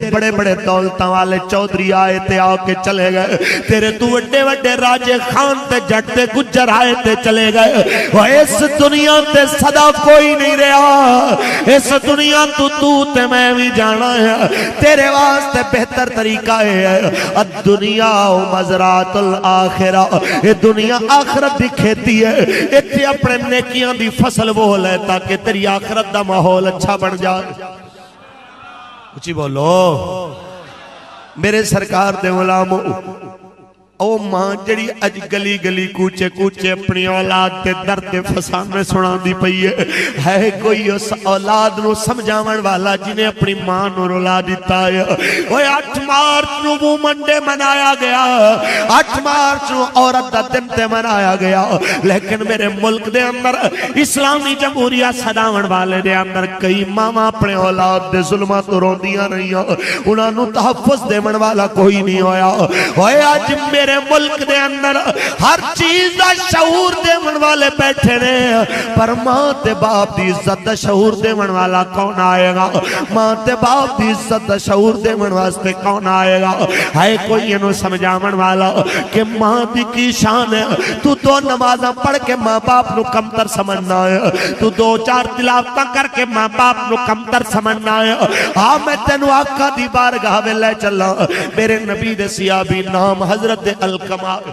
بڑے بڑے دولتاں والے چودھری آئے تے آ کے چلے گئے، تیرے تو وڈے وڈے راجے خان تے جٹ تے گجر آئے تے چلے گئے، وہ اس دنیا تے صدا کوئی نہیں رہا، اس دنیا تو تے میں بھی جانا ہے، تیرے واسطے بہتر طریقہ ہے الدنیا و مزرعۃ الآخرہ، یہ دنیا آخرت دی کھیتی ہے، اتنے اپنے نیکیاں دی فصل وہ لے تاکہ تیری آخرت دا ماحول اچھا بن جائے۔ اچھی بولو میرے سرکار دے غلامو، او ماں جڑی اج گلی گلی کوچے کوچے اپنی اولاد تے درد فسانے سنان دی پئی ہے کوئی اس اولاد نو سمجھاون والا جنہیں اپنی ماں نو رلا دیتا ہے؟ وہ 8 مارچ نو وومن ڈے منایا گیا، 8 مارچ نو عورت دا دن تے منایا گیا، لیکن میرے ملک دے اندر اسلامی جمہوریہ صداون والے دے اندر کئی ماما اپنے اولاد دے ظلمات تو روندیاں نہیں، انہاں نو تحفظ دے من والا کوئی نہیں ہویا۔ وہ آج میرے ملک دے اندر ہر چیز دا شعور دے من والے بیٹھے نے، پر ماں تے باپ دی عزت دا شعور دے من والا کون آئے گا؟ ماں تے باپ دی عزت دا شعور دے من واسطے کون آئے گا؟ ہے کوئی انہوں سمجھا من والا کہ ماں دی کی شان ہے، تو 2 نمازاں پڑھ کے ماں باپ نو کمتر سمجھنا ہے، تو 2-4 تلاوتاں کر کے ماں باپ نو کمتر سمجھنا ہے۔ ہاں میں تینو آقا دی بارگاہ میں لے چلا، میرے نبی دے صحابی نام حضرت الکمال،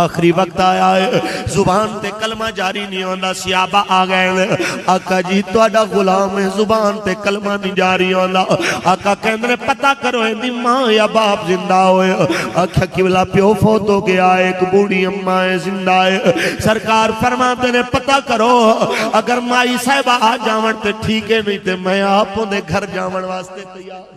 آخری وقت آیا ہے، زبان تے کلمہ جاری نہیں ہوندہ، صحابہ آ گئے، آقا جی تواڈا غلام ہے، زبان تے کلمہ نہیں جاری ہوندہ، آقا کہندے پتہ کرو ایندی ماں یا باپ زندہ ہوئے، آقا قبلہ پیو فوت ہو گیا، ایک بوڑھی اماں ہے زندہ ہے، سرکار فرماتے نے پتہ کرو اگر مائی صاحبہ آ جاون تے ٹھیک ہے، نہیں تے میں آپ دے گھر جاون واسطے تیار۔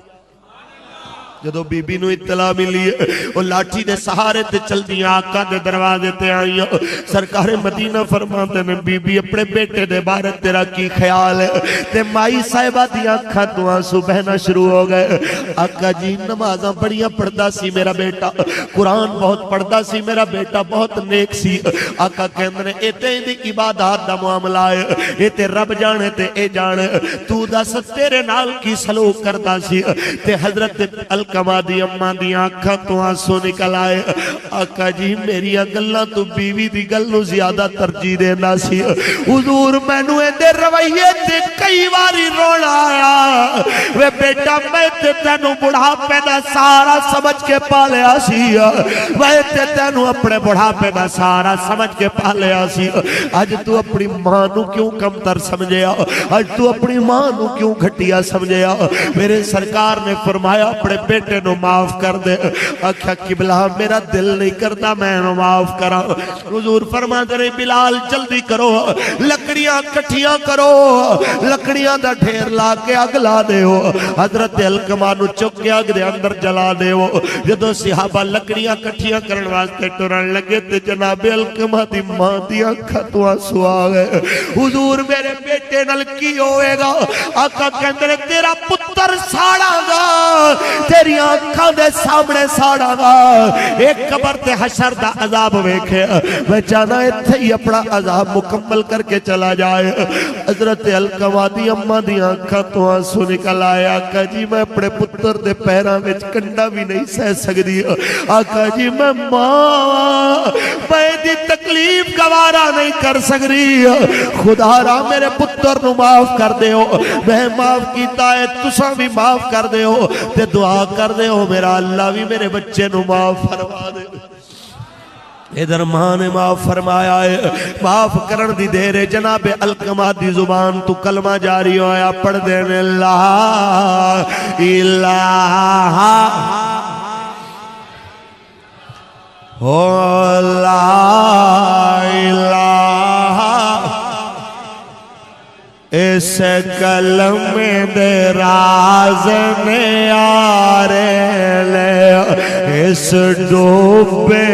جدو بی بی نو اطلاع ملی ہے وہ لاٹھی دے سہارے تے چل دیا، آقا دے دروازے تے آئیں، سرکار مدینہ فرماتے نے بی بی اپنے بیٹے دے بارے تیرا کی خیال ہے؟ تے مائی صاحبہ دی آنکھاں تو آنسو بہنا شروع ہو گئے، آقا جی نمازاں بڑیاں پڑھدا سی میرا بیٹا، قرآن بہت پڑھدا سی میرا بیٹا، بہت نیک سی، آقا کہندے نے اے تے دی عبادات دا معاملہ ہے، اے تے رب جانے تے اے جانے، تو دس تیرے نال کی سلوک کردا سی؟ تے حضرت الکما دی اماں دی آنکھاں تو آنسو نکل آئے، آقا جی میری گلاں تو بیوی دی گل نو زیادہ ترجیح دینا سی، حضور میں نو دے رویے تے کئی واری رونا آیا، وے بیٹا میں تے تینو بڑھاپے دا سارا سمجھ کے پالیا سی، میں تے تینو اپنے بڑھاپے دا سارا سمجھ کے پالیا سی، آج تو اپنی ماں نو کیوں کم تر سمجھیا؟ آج تو اپنی ماں نو کیوں گھٹیا سمجھیا؟ میرے سرکار نے فرمایا اپنے بیٹے نو معاف کر دے، آکھا قبلہ میرا دل نہیں کرتا میں نو معاف کرا، حضور فرماتے رہے بلال جلدی کرو، لکڑیاں کٹھیاں کرو، لکڑیاں دا ڈھیر لا کے اگ لا دے ہو، حضرت الکما نو چک کے اگ دے اندر جلا دے ہو، جدو صحابہ لکڑیاں کٹھیاں کرن واسطے ٹرن لگے تے جناب الکما دی ماں دی آنکھاں تو آنسو آ گئے، حضور میرے بیٹے نال کی ہوئے گا؟ آقا کہندے تیرا پتر ساڑا گا، تیری آنکھاں دے سامنے ساڑا گا، ایک قبر تے حشر دا عذاب ویکھے، میں چاہنا اتھے ہی اپنا عذاب مکمل کر کے چلا جائے۔ حضرت الکما دی اماں دی آنکھاں تو آنسو نکل آئے، آقا جی میں اپنے پتر دے پیراں وچ کنڈا بھی نہیں سہ سکدی، آقا جی میں ماں میں دی تکلیف گوارا نہیں کر سکدی، خدا را میرے پتر نو معاف کر دے ہو، میں معاف کیتا ہے تساں بھی معاف کر دے ہو، تے دعا کر دے ہو میرا اللہ بھی میرے بچے نو معاف فرما دے۔ ادھر ماں نے معاف فرمایا ہے، معاف کرن دی دیر جناب الکما دی زبان تو کلمہ جاری ہویا، پڑھ دینے لا الہ لا الہ اس کلمے دے راز نے آرے لے، اس ڈوبے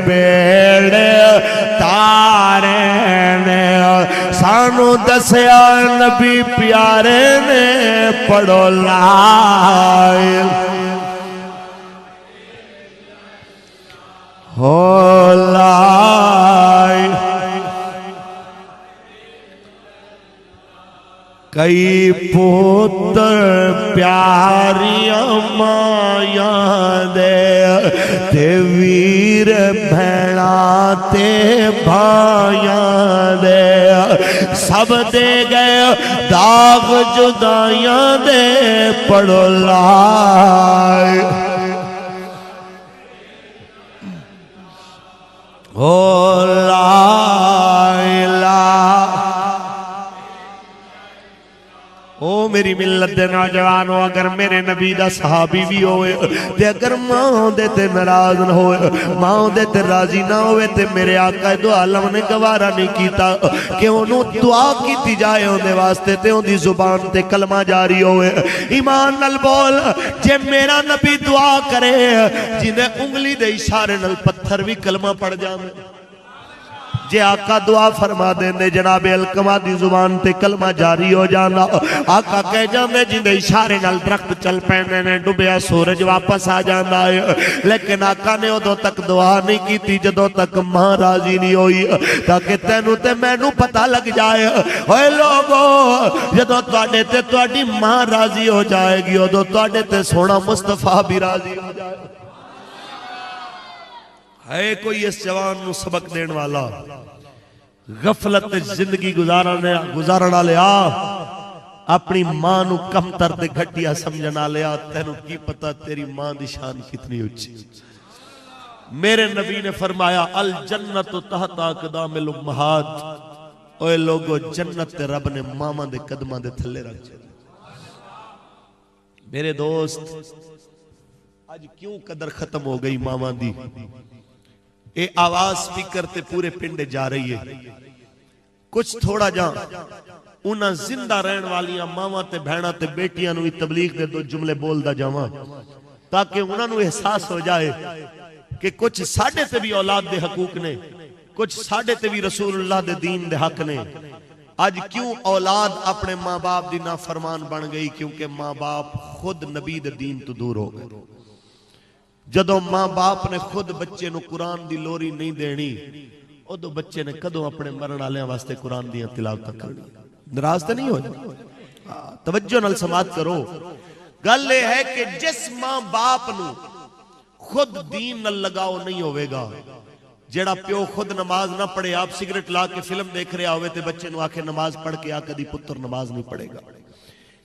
بیڑے تارے نے سانو دسیا نبی پیارے نے، پڑھو لا کئی پوتر پیاریاں مایاں دے تے ویر بھیڑا تے بھائیاں دے سب دے گئے داغ جدائیاں دے پڑھو لائے او لا الہ او میری ملت دے نوجوانوں اگر میرے نبی دا صحابی بھی ہوئے تے اگر ماں دے تے ناراض نہ ہوئے ماں دے تے راضی نہ ہوئے تے میرے آقا دو عالم نے گوارا نہیں کیتا کہ انہوں دعا کیتی جائے ہوں دے واسطے تے ہوں دی زبان تے کلمہ جاری ہوئے ایمان نل بول جے میرا نبی دعا کرے جنہیں انگلی دے اشارے نل پتھر بھی کلمہ پڑ جانے جے آقا دعا فرما دیندے جناب الکما دی زبان تے کلمہ جاری ہو جانا آقا کہہ جاندے جندے اشارے نال درخت چل پینے نے ڈوبیا سورج واپس آ جانا ہے لیکن آقا نے ادو تک دعا نہیں کی تھی جدو تک ماں راضی نہیں ہوئی تاکہ تینوں تے مینوں پتہ لگ جائے اوے لوگو جدو تواڈے تے تواڈی ماں راضی ہو جائے گی ادو تواڈے تے سونا مصطفیٰ بھی راضی ہو جائے ہے کوئی اس جوان نو سبق دین والا غفلت زندگی گزارنا لیا اپنی ماں نو کم تر تے گھٹیا سمجھنا لیا تینو کی پتا تیری ماں دی شان کتنی اچھی میرے نبی نے فرمایا الجنت تحت اقدام الامہات اوے لوگو جنت تے رب نے ماما دے قدمہ دے تھلے رکھ چھے میرے دوست آج کیوں قدر ختم ہو گئی ماما دی اے آواز سپیکر تے پورے پنڈے جا رہی ہے کچھ تھوڑا جا انہاں زندہ رہن والیاں ماما تے بہنا تے بیٹیاں نوی تبلیغ دے دو جملے بول دا جاواں تاکہ انہاں نو احساس ہو جائے کہ کچھ ساڑھے تے بھی اولاد دے حقوق نے کچھ ساڑھے تے بھی رسول اللہ دے دین دے حق نے آج کیوں اولاد اپنے ماں باپ دی نافرمان بن گئی کیونکہ ماں باپ خود نبی دے دین تو دور ہو گئے جدو ماں باپ نے خود بچے نو قرآن دی لوری نہیں دینی ادو بچے نے کدو اپنے مرن آلیاں واسطے قرآن دیاں تلاوت کرنی ناراض تے نہیں ہو توجہ نال سماعت کرو گل یہ ہے کہ جس ماں باپ نو خود دین نال لگاؤ نہیں ہوئے گا جیڑا پیو خود نماز نہ پڑھے آپ سگریٹ لا کے فلم دیکھ رہے ہوئے تے بچے نو آکھے نماز پڑھ کے آکھے دی پتر نماز نہیں پڑھے گا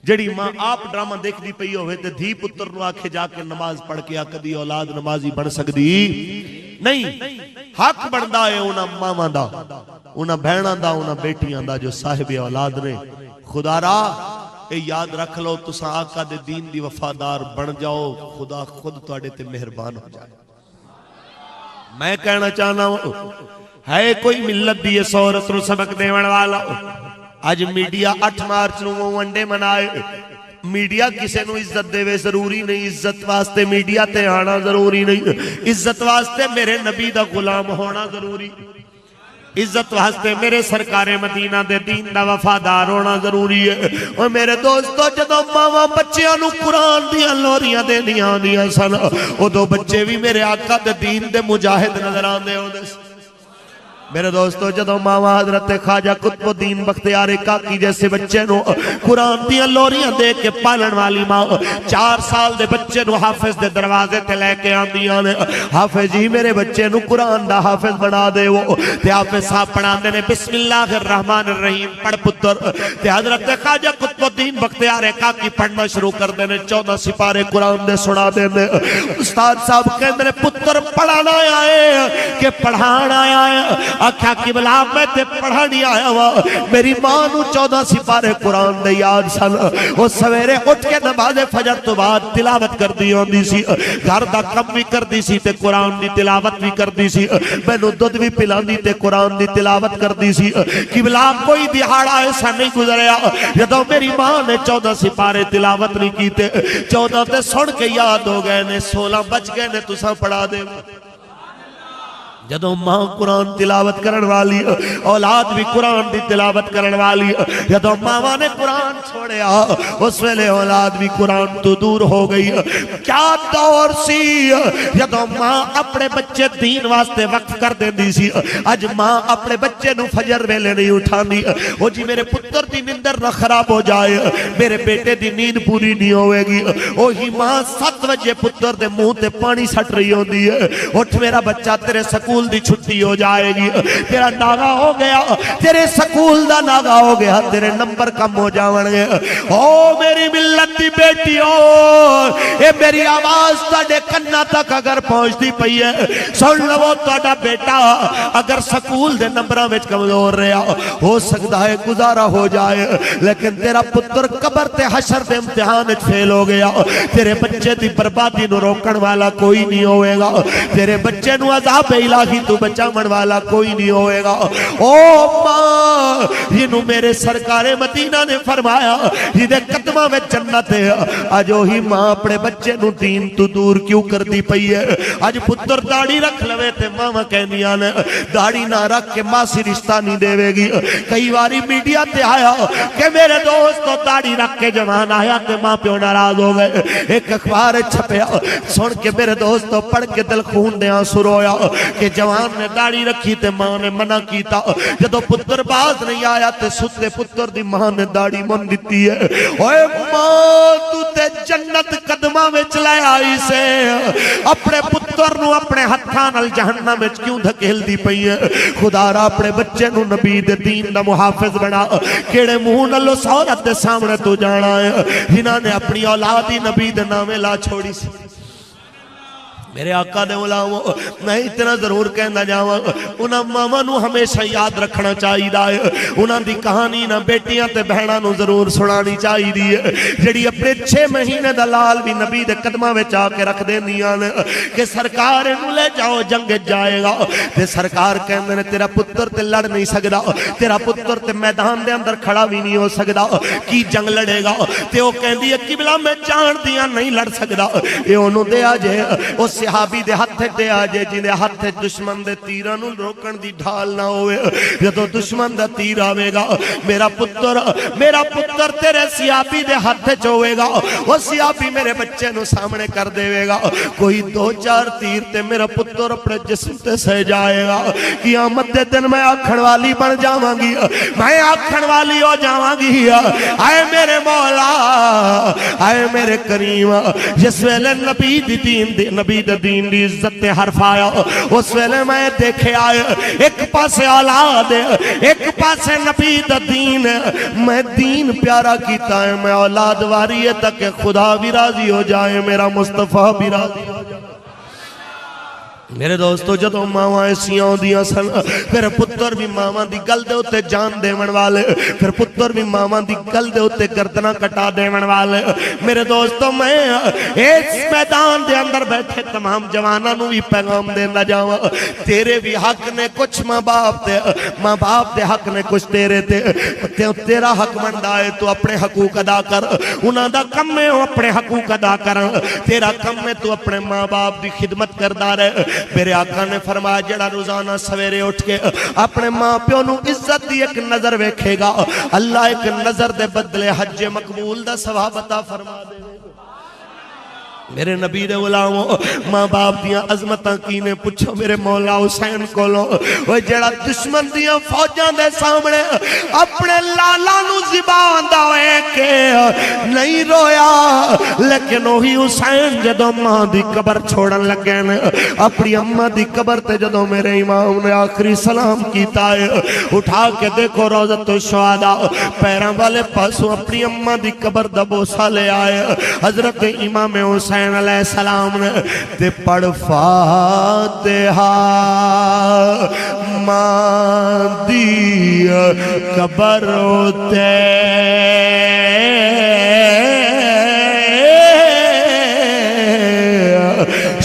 جڑی ماں آپ ڈرامہ دیکھ دی پئی ہوئے تے دھی پتر نو آکھے جا کے نماز پڑھ کے آکھے دی اولاد نمازی بن سکدی نہیں حق بندا ہے انہاں ماما دا انہاں بہناں دا انہاں بیٹیاں دا جو صاحب اولاد نے خدا را اے یاد رکھ لو تساں آقا دے دین دی وفادار بن جاؤ خدا خود تواڈے تے مہربان ہو جائے میں کہنا چاہنا ہوں ہے کوئی ملت دی اس عورت نو سبق دیون والا آج میڈیا 8 مارچ نو ونڈے منائے میڈیا کسے نو عزت دے وے ضروری نہیں عزت واسطے میڈیا تے آنا ضروری نہیں عزت واسطے میرے نبی دا غلام ہونا ضروری عزت واسطے میرے سرکار مدینہ دے دین دا وفادار ہونا ضروری ہے اور میرے دوستو جدو ماما بچیاں نو قرآن دیاں لوریاں دے دیاں سن او دو بچے بھی میرے آقا دے دین دے مجاہد نظر آن دے ہو دے میرے دوستو جدو ماما حضرت خواجہ قطب الدین بختیار کاکی جیسے بچے نو قرآن دیاں لوریاں دے کے پالن والی ماں 4 سال دے بچے نو حافظ دے دروازے تے لے کے آن دیاں نے حافظ جی میرے بچے نو قرآن دا حافظ بنا دے وہ تے حافظ صاحب پڑھا دے نے بسم اللہ الرحمن الرحیم پڑھ پتر تے حضرت خواجہ قطب الدین بختیار کاکی پڑھنا شروع کر دے نے 14 سپارے قرآن دے سنا دے نے استاد صاحب کہندے نے پتر پڑھانا آئے کہ پڑھانا آئے آکھا قبلہ میں تے پڑھانی آیا ہوا میری ماں نو 14 سپارے قرآن دے یاد سن وہ سویرے اٹھ کے نماز فجر تو بعد تلاوت کر دی ہوندی سی گھر دا کم بھی کر دی سی تے قرآن دی تلاوت بھی کر دی سی میں نو دودھ بھی پلان دی تے قرآن دی تلاوت کر دی سی قبلہ کوئی دہاڑا ایسا نہیں گزریا جدو میری ماں نے 14 سپارے تلاوت نہیں کی تے 14 تے سن کے یاد ہو گئے نے 16 بچ گئے نے تساں پڑھا دے جدو ماں قرآن تلاوت کرن والی اولاد بھی قرآن دی تلاوت کرن والی جدو ماں نے قرآن چھوڑیا اس ویلے اولاد بھی قرآن تو دور ہو گئی کیا دور سی جدو ماں اپنے بچے دین واسطے وقف کر دیں دی سی اج ماں اپنے بچے نو فجر ویلے نہیں اٹھانی وہ جی میرے پتر دی نندر نہ خراب ہو جائے میرے بیٹے دی نیند پوری نہیں ہوئے گی وہی ماں 7 بجے پتر دے منہ تے پانی سٹ رہی ہوندی ہے اٹھ میرا بچہ تیرے سکول دی چھٹی ہو جائے گی تیرا ناغا ہو گیا تیرے سکول دا ناغا ہو گیا تیرے نمبر کم ہو جاون گے او میری ملت دی بیٹی ہو اے میری آواز تاڑے کنہ تک اگر پہنچ دی پئی ہے سن لو تاڑا بیٹا اگر سکول دے نمبرہ میں کمزور رہا ہو سکتا ہے گزارا ہو جائے لیکن تیرا پتر قبر تے حشر دے امتحان فیل ہو گیا تیرے بچے دی بربادی نو روکن والا کوئی نہیں ہوئے گا تیرے بچے نو عذاب الہی تو بچامن والا کوئی نہیں ہوئے گا او ماں جنہوں میرے سرکار مدینہ نے فرمایا جدے قدمہ میں جنت ہے آج وہی ماں اپنے بچے نو دین تو دور کیوں کر دی پئی ہے آج پتر داڑھی رکھ لوے تے ماں کہنیاں نے داڑھی نہ رکھ کے ماں سی رشتہ نہیں دے وے گی کئی واری میڈیا تے آیا کہ میرے دوستو داڑھی رکھ کے جوان آیا تے ماں پیو ناراض ہو گئے ایک اخبار چھپیا سن کے میرے دوستو پڑھ کے دل خون دے آنسو رویا کہ جوان نے داڑھی رکھی تے ماں نے منع کیتا جدو پتر باز نہیں آیا تے ستے پتر دی ماں نے داڑھی من دیتی ہے اوے ماں تو تے جنت قدمہ میں چلائے آئی سے اپنے پتر نو اپنے ہتھان الجہنم میں کیوں دھکیل دی پئی ہے خدا را اپنے بچے نو نبی دے دین دا محافظ بنا کیڑے مہون اللہ سورت دے سامنے تو جانا ہے جنہاں نے اپنی اولادی نبی دے نامے لا چھوڑی سی میرے آقا دے علاموں میں اتنا ضرور کہنا جاواں انہاں ماما نو ہمیشہ یاد رکھنا چاہی دا ہے انہاں دی کہانی نہ بیٹیاں تے بہناں نو ضرور سنانی چاہی دی ہے جڑی اپنے 6 مہینے دا لال بھی نبی دے قدمہ میں چاہ کے رکھ دے دیاں نے کہ سرکار نو لے جاؤ جنگ جائے گا تے سرکار کہندے نے تیرا پتر تے لڑ نہیں سکدا تیرا پتر تے میدان دے اندر کھڑا بھی نہیں ہو سکدا کی جنگ لڑے گا تے وہ کہندی ہے قبلہ میں جان دیاں نہیں لڑ سکدا اے انہوں دے آجے اس صحابی دے ہتھے دے آجے جن دے ہتھے دشمن دے تیرہ نو روکن دی ڈھال نہ ہوئے جدو دشمن دا تیر آوے گا میرا پتر تیرے صحابی دے ہتھے چوئے گا وہ صحابی میرے بچے نو سامنے کر دے گا کوئی 2-4 تیر تے میرا پتر اپنے جسم تے سہ جائے گا قیامت دے دن میں آکھن والی بن جاواں گی میں آکھن والی ہو جاواں گی آئے میرے مولا آئے میرے کریم جس ویلے نبی دی دین دی عزت تے حرف آیا اس ویلے میں دیکھے آئے ایک پاسے اولاد ایک پاسے نبی دا دین میں دین پیارا کیتا ہے میں اولاد واری ہے تک خدا بھی راضی ہو جائے میرا مصطفیٰ بھی راضی ہو جائے میرے دوستو جدو ماں ایسی آدیاں سن پھر پتر بھی ماں دی گل دے ہوتے جان دیون والے پھر پتر بھی ماں دی گل دے ہوتے گردنہ کٹا دیون والے میرے دوستو میں اس میدان دے اندر بیٹھے تمام جوانہ نو بھی پیغام دینا جاؤں تیرے بھی حق نے کچھ ماں باپ دے حق نے کچھ تیرے تیرا حق مندائے تو اپنے حقوق ادا کر انہاں دا کم میں اپنے حقوق ادا کر تیرا کم میں تو اپنے ماں باپ دی خدمت کردہ رہے میرے آقا نے فرمایا جڑا روزانہ سویرے اٹھ کے اپنے ماں پیو نو عزت دی ایک نظر ویکھے گا اللہ ایک نظر دے بدلے حج مقبول دا ثواب عطا فرما دے میرے نبی دے غلاموں ماں باپ دیاں عظمتاں کینے پوچھو میرے مولا حسین کولو وہ جڑا دشمن دیاں فوجاں دے سامنے اپنے لالا نو زبان داوے کے نہیں رویا لیکن وہی حسین جدو ماں دی قبر چھوڑن لگے نے اپنی اماں دی قبر تے جدو میرے امام نے آخری سلام کیتا ہے اٹھا کے دیکھو روضۃ الشہداء پیراں والے پاسوں اپنی اماں دی قبر دا بوسہ لے آئے حضرت امام حسین علیہ السلام نے تے پڑھ فاتحہ ماں دی قبر تے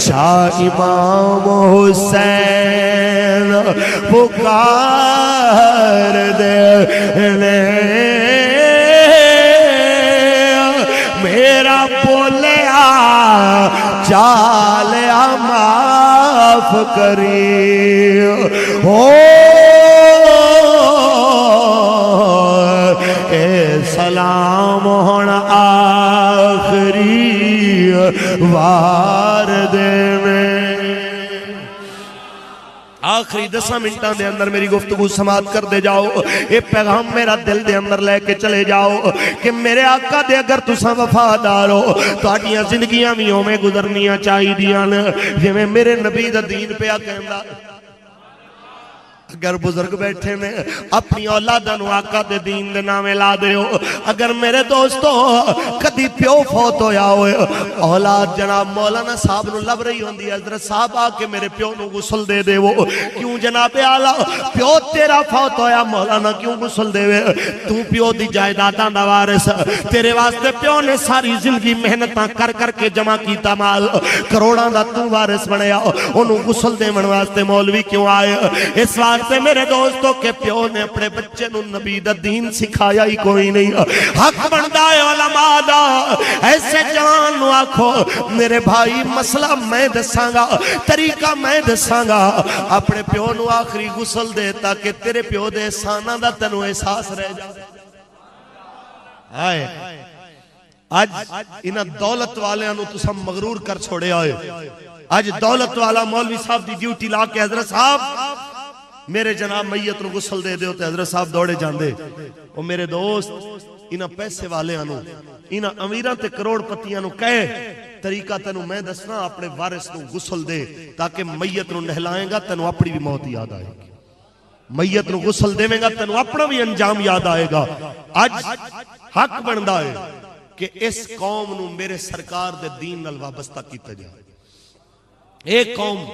شاہ امام حسین پکار دے میرا بولیا چالیا ماں معاف کری ہو اے سلام ہونا آخری وار دے میں آخری 10 منٹاں دے اندر میری گفتگو سماعت کر دے جاؤ یہ پیغام میرا دل دے اندر لے کے چلے جاؤ کہ میرے آقا دے اگر تساں وفادار ہو تہاڈیاں زندگیاں بھی اوویں گزرنیاں چاہیدیاں جویں میرے نبی دا دین پیا کہندا اگر بزرگ بیٹھے میں اپنی اولاداں نو آقا دے دین دے نامے لا دے ہو اگر میرے دوستو کدی پیو فوت ہویا ہوئے اولاد جناب مولانا صاحب نو لب رہی ہوندی حضرت صاحب آکے میرے پیو نو غسل دے دے وہ کیوں جناب اعلیٰ پیو تیرا فوت ہویا مولانا کیوں غسل دے وے تو پیو دی جائیداداں دا وارث تیرے واسطے پیو نے ساری زندگی محنتاں کر کر کے جمع کیتا مال کروڑاں دا تو وارث بنیا انہوں غسل دے من واسطے مولوی کیوں آئے اس واسطے میرے دوستوں کے پیو نے اپنے بچے نو نبی دا دین سکھایا ہی کوئی نہیں حق بندہ ہے علماء دا ایسے جوان نو آکھو میرے بھائی مسئلہ میں دساں گا طریقہ میں دساں گا اپنے پیو نو آخری غسل دے تاکہ تیرے پیو دے احساناں دا تینوں احساس رہ جا آئے آج انہاں دولت والے انہوں تسا مغرور کر چھوڑے آئے آج دولت والا مولوی صاحب دی ڈیوٹی لا کے حضرت صاحب میرے جناب میت نو غسل دے دے ہوتے حضرت صاحب دوڑے جاندے اور میرے دوست انہاں پیسے والے انہوں انہاں امیران تے کروڑ پتیاں نو کہے طریقہ تینوں میں دسنا اپنے وارث نو غسل دے تاکہ میت نو نہلائیں گا تینوں اپنی بھی موت یاد آئے گی میت نو غسل دے میں گا تینوں اپنا بھی انجام یاد آئے گا آج حق بندہ ہے کہ اس قوم نو میرے سرکار دے دین نال وابستہ کیتا جائے ایک قوم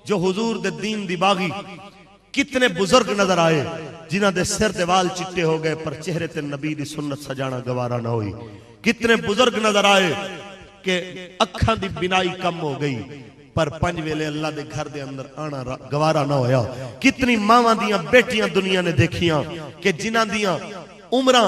جو حضور دے دین دی باغی کتنے بزرگ نظر آئے جنہ دے سر دے وال چٹے ہو گئے پر چہرے تے نبی دی سنت سجانا گوارا نہ ہوئی کتنے بزرگ نظر آئے کہ اکھاں دی بینائی کم ہو گئی پر 5 ویلے اللہ دے گھر دے اندر آنا گوارا نہ ہویا کتنی ماواں دیاں بیٹیاں دنیا نے دیکھیاں کہ جنہ دیاں عمرہ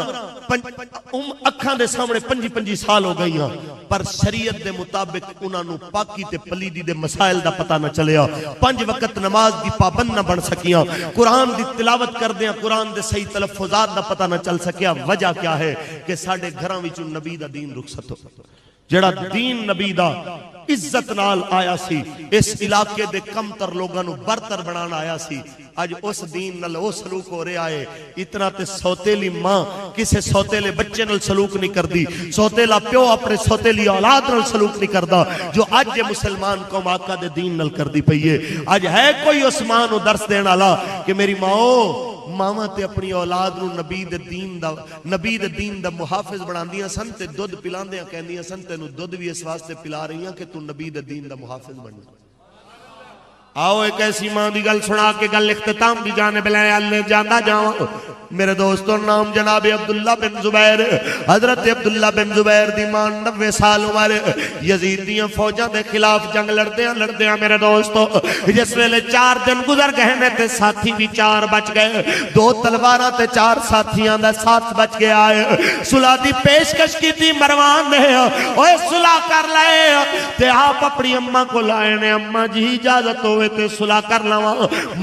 اکھاں دے سامنے 5 سال ہو گئی ہیں پر شریعت دے مطابق انہاں نو پاکی تے پلیدی دے مسائل دا پتہ نہ چلیا 5 وقت نماز دی پابند نہ بن سکیاں قرآن دی تلاوت کر دیاں قرآن دے صحیح تلفظات دا پتہ نہ چل سکیا وجہ کیا ہے کہ ساڑھے گھراں وچوں نبی دا دین رخصت ہو جڑا دین نبی دا عزت نال آیا سی اس علاقے دے کم تر لوگاں نو برتر بنانا آیا سی آج اس دین نال او سلوک ہو رہے آئے اتنا تے سوتیلی ماں کسے سوتیلے بچے نال سلوک نہیں کر دی سوتیلا پیو اپنے سوتیلی اولاد نال سلوک نہیں کر دا جو آج یہ مسلمان قوم آقا دے دین نال کر دی پئیے آج ہے کوئی عثمان و درس دینا لا کہ میری ماما تے اپنی اولاد نو نبی دے دین دا محافظ بناندیاں سن تے دودھ پلاندیاں کہندیاں سن تے نو دودھ بھی اس واسطے پلا رہی ہیں کہ تو نبی دے دین دا محافظ بننا آؤ ایک ایسی ماں دی گل سنا کے گل اختتام دی جانب لائے اللہ جاندہ جاؤں میرے دوستوں نام جناب عبداللہ بن زبیر حضرت عبداللہ بن زبیر دی ماں 90 سال عمر یزیدیاں فوجاں دے خلاف جنگ لڑدیاں میرے دوستوں جس ویلے 4 دن گزر گئے نے تے ساتھی بھی 4 بچ گئے 2 تلواراں تے 4 ساتھیاں دا ساتھ بچ گیا ہے صلح دی پیشکش کی تھی مروان نے اوے صلح کر لائے تے آپ اپنی اماں کو لائے نے اماں جی اجازت ہوئے تے صلح کر لوا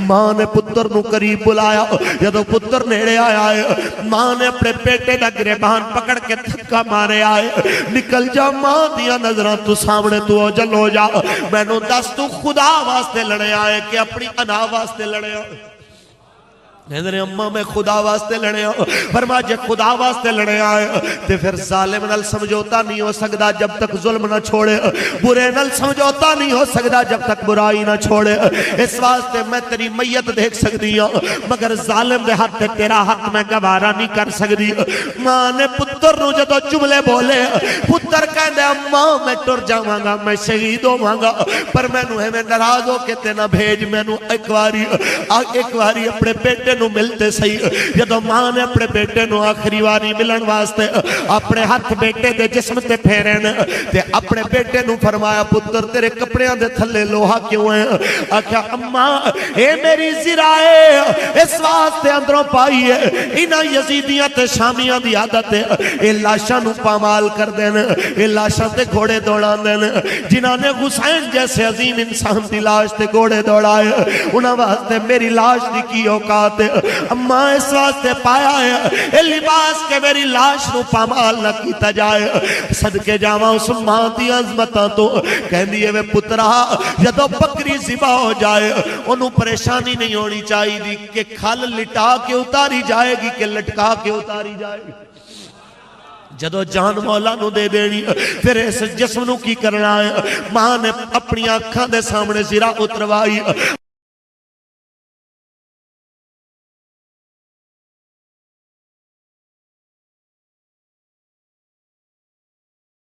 ماں نے پتر نو قریب بلایا جدو پتر نیڑے آیا ہے ماں نے اپنے بیٹے دا گریبان پکڑ کے تھکا مارے آئے نکل جا ماں دیا نظران تو سامنے تو اوجل ہو جا میں نو دس تو خدا واسطے لڑے آئے کہ اپنی انا واسطے لڑے آئے حضرت اممہ میں خدا واسطے لڑے آئے فرما جے خدا واسطے لڑے آئے تے پھر ظالم نل سمجھوتا نہیں ہو سکتا جب تک ظلم نہ چھوڑے برے نل سمجھوتا نہیں ہو سکتا جب تک برائی نہ چھوڑے اس واسطے میں تیری میت دیکھ سکتی ہوں مگر ظالم دے حق تے تیرا حق میں گوارا نہیں کر سکتی ماں نے پتر نو جدو جملے بولے پتر کہندے اممہ میں ٹر جاواں گا میں شہید ہوواں گا پر میں نو ہے میں ناراض ہو کے تے نہ بھیج میں نو ایک واری اپنے بیٹے نو ملتے سی جدو ماں نے اپنے بیٹے نو آخری واری ملن واسطے اپنے ہاتھ بیٹے دے جسم تے پھیرن تے اپنے بیٹے نو فرمایا پتر تیرے کپڑیاں دے تھلے لوہا کیوں ہے آکھا اماں اے میری زرائے اس واسطے اندروں پائی ہے انہاں یزیدیاں تے شامیاں دی عادت ہے اے لاشاں نو پامال کر دین اے لاشاں تے گھوڑے دوڑان دین جنہاں نے حسین جیسے عظیم انسان دی لاش تے گھوڑے دوڑائے انہاں واسطے میری لاش دی کی اوقات ہے اماں اس واسطے پایا ہے اے لباس کے میری لاش نو پامال نہ کیتا جائے صدقے جاواں اس ماں دی عظمتاں تو کہندی ہے وے پترا جدو بکری ذبح ہو جائے انہوں پریشانی نہیں ہونی چاہیے دی کہ کھل لٹا کے اتاری جائے گی کہ لٹکا کے اتاری جائے گی جدو جان مولا نو دے دینی پھر اس جسم نو کی کرنا ہے ماں نے اپنی آنکھاں دے سامنے زرا اتروائی